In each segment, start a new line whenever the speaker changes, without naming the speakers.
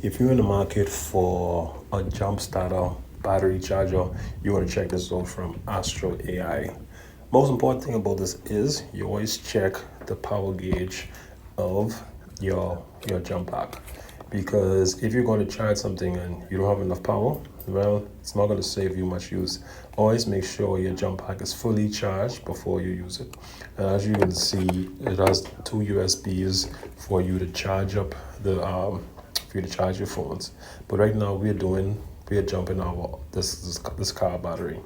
If you're in the market for a jump starter battery charger, you want to check this out from AstroAI. Most important thing about this is you always check the power gauge of your jump pack, because if you're going to charge something and you don't have enough power, well, it's not going to save you much use. Always make sure your jump pack is fully charged before you use it. And as you can see, it has two USBs for you to charge up the for you to charge your phones. But right now we're jumping our this car battery.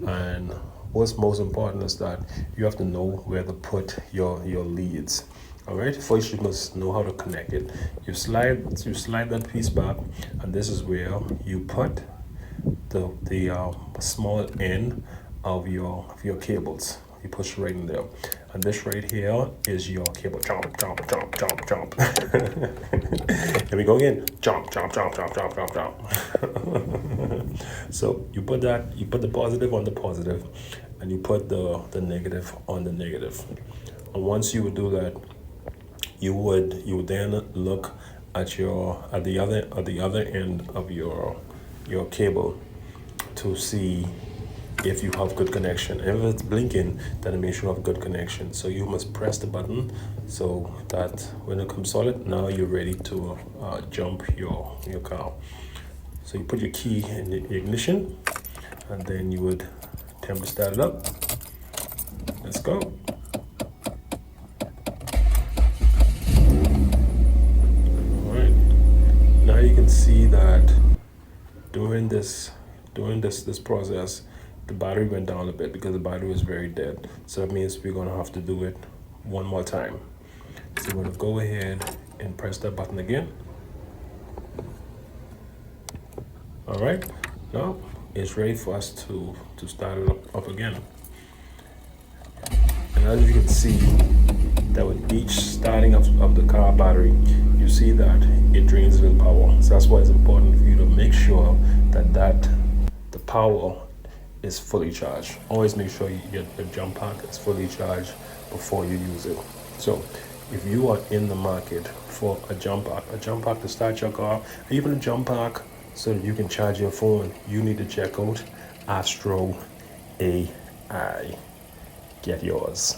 And what's most important is that you have to know where to put your leads. All right, first you must know how to connect it. You slide that piece back, and this is where you put the small end of your cables. You push right in there, and this right here is your cable. Jump, jump, jump, jump, jump. Here we go again. Jump, jump, jump, jump, jump, jump, jump. So you put the positive on the positive, and you put the negative on the negative. And once you would do that, you would then look at the other end of your cable to see if you have good connection. If it's blinking, then it means you have good connection. So you must press the button so that when it comes solid, now you're ready to jump your car. So you put your key in the ignition, and then you would attempt to start it up. Let's go. Now you can see that during this process, the battery went down a bit because the battery was very dead. So that means we're gonna have to do it one more time. So we're gonna go ahead and press that button again. All right, now it's ready for us to start it up again. And as you can see, that with each starting of the car battery, you see that it drains a little power. So that's why it's important for you to make sure that the power is fully charged. Always make sure your jump pack is fully charged before you use it. So if you are in the market for a jump pack to start your car, even a jump pack so that you can charge your phone, you need to check out AstroAI. Get yours.